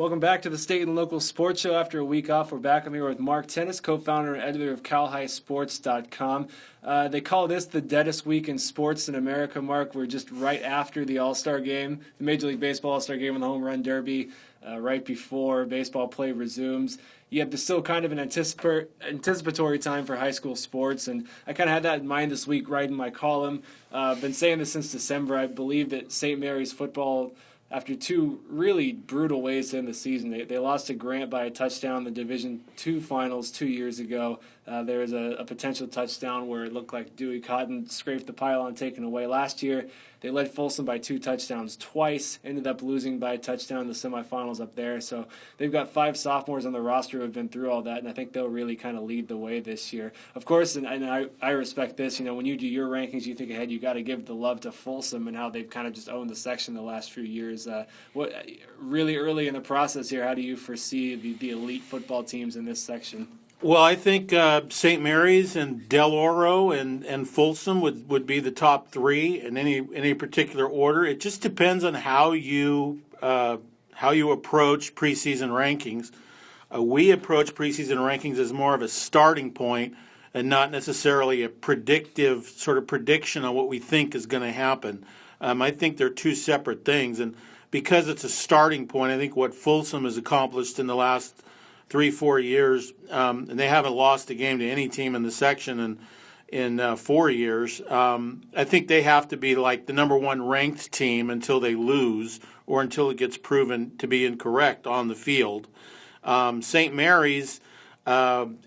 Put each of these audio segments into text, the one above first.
Welcome back to the State and Local Sports Show. After a week off, we're back. I'm here with Mark Tennis, co-founder and editor of CalHighSports.com. They call this the deadest week in sports in America, Mark. We're just right after the All-Star Game, the Major League Baseball All-Star Game and the Home Run Derby, right before baseball play resumes. Yet there's still kind of an anticipatory time for high school sports, and I kind of had that in mind this week writing my column. Been saying this since December. I believe that St. Mary's football, after two really brutal ways to end the season, they lost to Grant by a touchdown in the Division II finals 2 years ago. There was a potential touchdown where it looked like Dewey Cotton scraped the pylon taken away last year. They led Folsom by 2 touchdowns twice, ended up losing by a touchdown in the semifinals up there. So they've got 5 sophomores on the roster who have been through all that, and I think they'll really kind of lead the way this year. Of course, and I respect this, when you do your rankings, you think ahead, you got to give the love to Folsom and how they've kind of just owned the section the last few years. What really early in the process here, how do you foresee the elite football teams in this section? Well, I think St. Mary's and Del Oro and Folsom would be the top 3 in any particular order. It just depends on how you approach preseason rankings. We approach preseason rankings as more of a starting point and not necessarily a predictive sort of prediction on what we think is going to happen. I think they're 2 separate things, and because it's a starting point, I think what Folsom has accomplished in the last 3-4 years, and they haven't lost a game to any team in the section in 4 years. I think they have to be like the number 1 ranked team until they lose or until it gets proven to be incorrect on the field. St. Mary's, in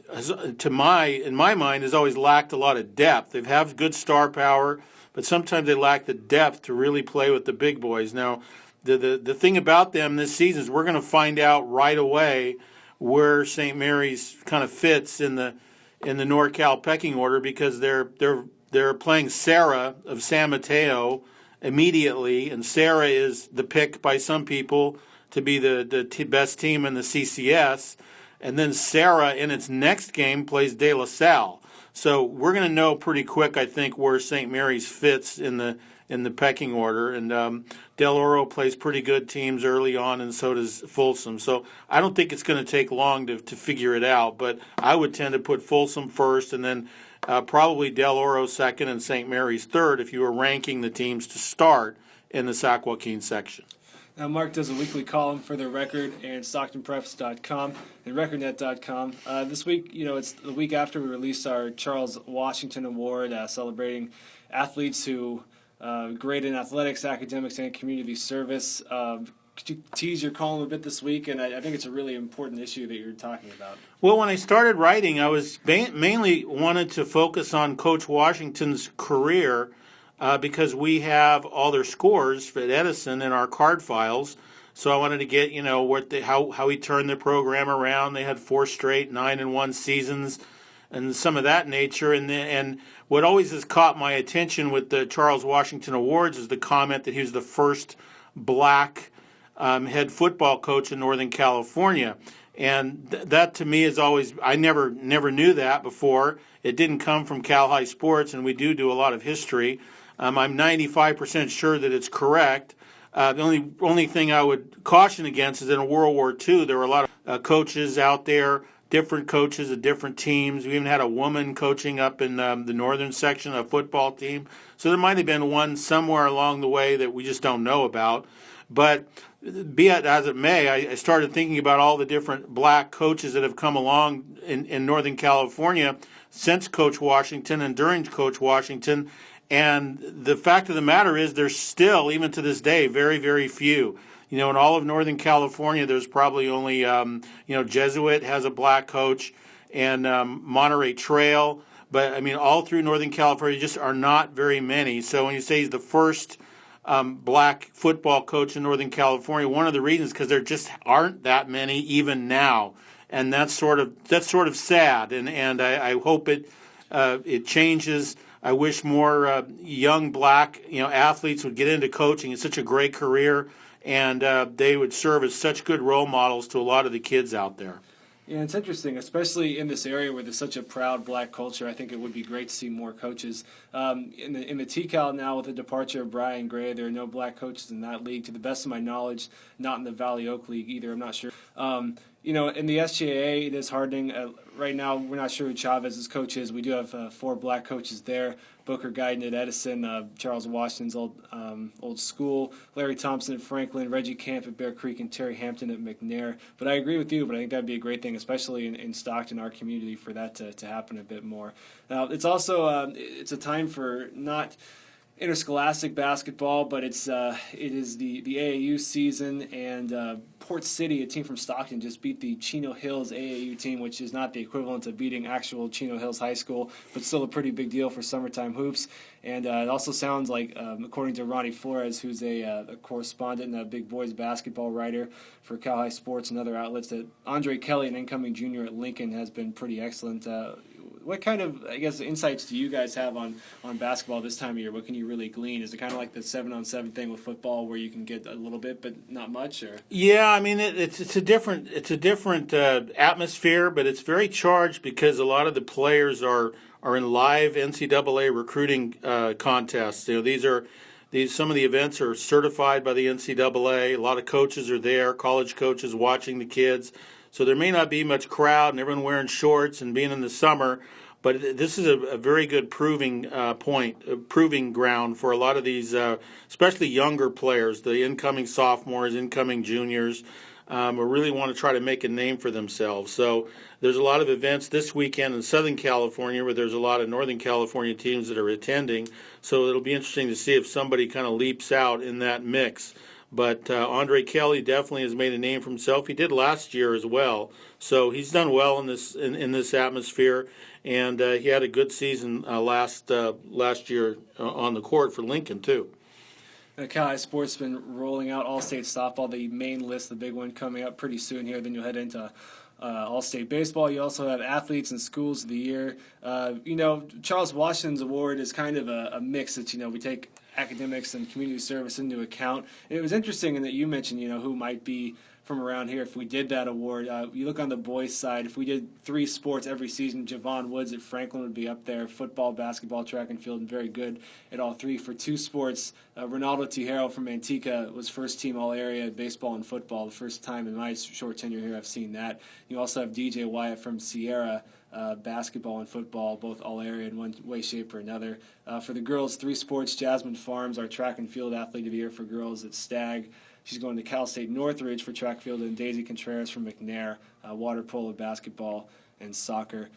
my mind, has always lacked a lot of depth. They have good star power, but sometimes they lack the depth to really play with the big boys. Now, the thing about them this season is we're going to find out right away where St. Mary's kind of fits in the NorCal pecking order, because they're playing Sarah of San Mateo immediately, and Sarah is the pick by some people to be the best team in the CCS, and then Sarah in its next game plays De La Salle. So we're going to know pretty quick, I think, where St. Mary's fits in the pecking order, and Del Oro plays pretty good teams early on, and so does Folsom. So I don't think it's going to take long to figure it out, but I would tend to put Folsom first, and then probably Del Oro second and St. Mary's third if you were ranking the teams to start in the Sac Joaquin section. Now, Mark does a weekly column for The Record and StocktonPreps.com and RecordNet.com. This week, it's the week after we released our Charles Washington Award, celebrating athletes who great in athletics, academics, and community service. Could you tease your column a bit this week? And I think it's a really important issue that you're talking about. Well, when I started writing, I was mainly wanted to focus on Coach Washington's career because we have all their scores at Edison in our card files. So I wanted to get, how he turned the program around. They had 4 straight 9-1 seasons and some of that nature. And what always has caught my attention with the Charles Washington Awards is the comment that he was the first black head football coach in Northern California. And that to me is always, I never knew that before. It didn't come from Cal High Sports, and we do a lot of history. I'm 95% sure that it's correct. The only thing I would caution against is in World War II, there were a lot of coaches out there, different coaches of different teams. We even had a woman coaching up in the northern section of a football team. So there might have been one somewhere along the way that we just don't know about. But be it as it may, I started thinking about all the different black coaches that have come along in Northern California since Coach Washington and during Coach Washington. And the fact of the matter is there's still, even to this day, very, very few. In all of Northern California, there's probably only, Jesuit has a black coach, and Monterey Trail. But, all through Northern California just are not very many. So when you say he's the first black football coach in Northern California, one of the reasons is because there just aren't that many even now. And that's sort of sad. And I hope it changes. I wish more young black athletes would get into coaching. It's such a great career, and they would serve as such good role models to a lot of the kids out there. Yeah, it's interesting, especially in this area where there's such a proud black culture. I think it would be great to see more coaches. In the TCAL now, with the departure of Brian Gray, there are no black coaches in that league. To the best of my knowledge, not in the Valley Oak League either. I'm not sure. In the SGA, it is hardening. Right now, we're not sure who Chavez's coach is. We do have 4 black coaches there. Booker Guyton at Edison, Charles Washington's old school, Larry Thompson at Franklin, Reggie Camp at Bear Creek, and Terry Hampton at McNair. But I agree with you, but I think that would be a great thing, especially in Stockton, our community, for that to happen a bit more. It's also it's a time for not interscholastic basketball, but it is the AAU season, and Port City, a team from Stockton, just beat the Chino Hills AAU team, which is not the equivalent of beating actual Chino Hills High School, but still a pretty big deal for summertime hoops. And it also sounds like, according to Ronnie Flores, who's a correspondent and a big boys basketball writer for Cal High Sports and other outlets, that Andre Kelly, an incoming junior at Lincoln, has been pretty excellent. What kind of, insights do you guys have on basketball this time of year? What can you really glean? Is it kind of like the 7-on-7 thing with football, where you can get a little bit but not much? Or yeah, I mean it's a different atmosphere, but it's very charged because a lot of the players are in live NCAA recruiting contests. Some of the events are certified by the NCAA. A lot of coaches are there, college coaches watching the kids. So there may not be much crowd and everyone wearing shorts and being in the summer, but this is a very good proving ground for a lot of these, especially younger players, the incoming sophomores, incoming juniors, who really want to try to make a name for themselves. So there's a lot of events this weekend in Southern California where there's a lot of Northern California teams that are attending. So it'll be interesting to see if somebody kind of leaps out in that mix. But Andre Kelly definitely has made a name for himself. He did last year as well, so he's done well in this atmosphere, and he had a good season last year on the court for Lincoln too. Cal High Sports has been rolling out All-State softball, the main list, the big one coming up pretty soon here. Then you'll head into All-State baseball. You also have athletes and schools of the year. Charles Washington's award is kind of a mix that we take academics and community service into account. It was interesting in that you mentioned, who might be from around here if we did that award. You look on the boys' side, if we did 3 sports every season, Javon Woods at Franklin would be up there. Football, basketball, track and field, and very good at all 3. For 2 sports, Ronaldo Tijero from Antigua was first team all-area baseball and football. The first time in my short tenure here I've seen that. You also have DJ Wyatt from Sierra, basketball and football, both all-area in one way, shape, or another. For the girls, 3 sports, Jasmine Farms, our track and field athlete of the year for girls at Stagg. She's going to Cal State Northridge for track field, and Daisy Contreras from McNair, water polo, basketball, and soccer.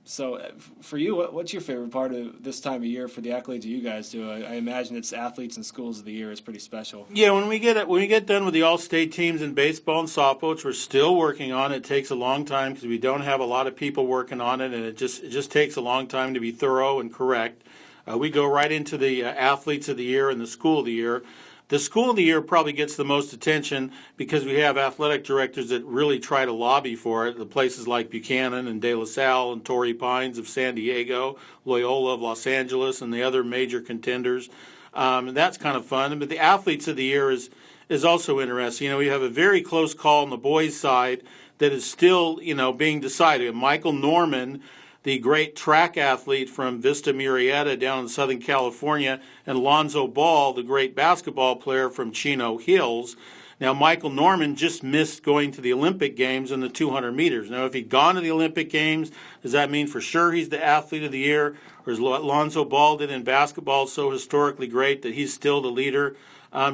So for you, what's your favorite part of this time of year for the accolades that you guys do? I imagine it's athletes and schools of the year is pretty special. Yeah, when we get done with the all-state teams in baseball and softball, which we're still working on, it takes a long time because we don't have a lot of people working on it, and it just takes a long time to be thorough and correct. We go right into the athletes of the year and the school of the year. The school of the year probably gets the most attention because we have athletic directors that really try to lobby for it. The places like Buchanan and De La Salle and Torrey Pines of San Diego, Loyola of Los Angeles, and the other major contenders. And that's kind of fun. But the athletes of the year is also interesting. We have a very close call on the boys' side that is still, being decided. Michael Norman, the great track athlete from Vista Murrieta down in Southern California, and Lonzo Ball, the great basketball player from Chino Hills. Now, Michael Norman just missed going to the Olympic Games in the 200 meters. Now, if he'd gone to the Olympic Games, does that mean for sure he's the athlete of the year? Or is Lonzo Ball did in basketball so historically great that he's still the leader?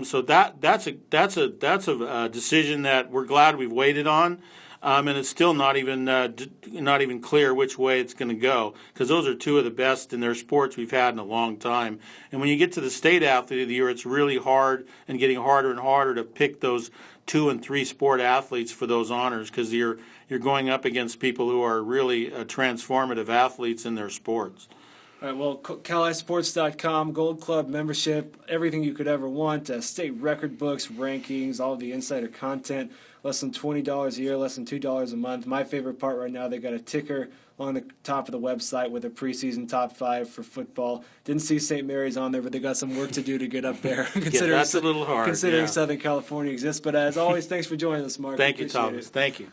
So that's a decision that we're glad we've waited on. And it's still not even clear which way it's going to go, because those are 2 of the best in their sports we've had in a long time. And when you get to the state athlete of the year, it's really hard and getting harder and harder to pick those 2 and 3 sport athletes for those honors, because you're going up against people who are really transformative athletes in their sports. All right, well, CalHighSports.com, Gold Club membership, everything you could ever want, state record books, rankings, all of the insider content, less than $20 a year, less than $2 a month. My favorite part right now, they've got a ticker on the top of the website with a preseason top 5 for football. Didn't see St. Mary's on there, but they got some work to do to get up there. Yeah, that's a little hard. Considering Southern California exists. But as always, thanks for joining us, Mark. Thank you, Thomas. Thank you.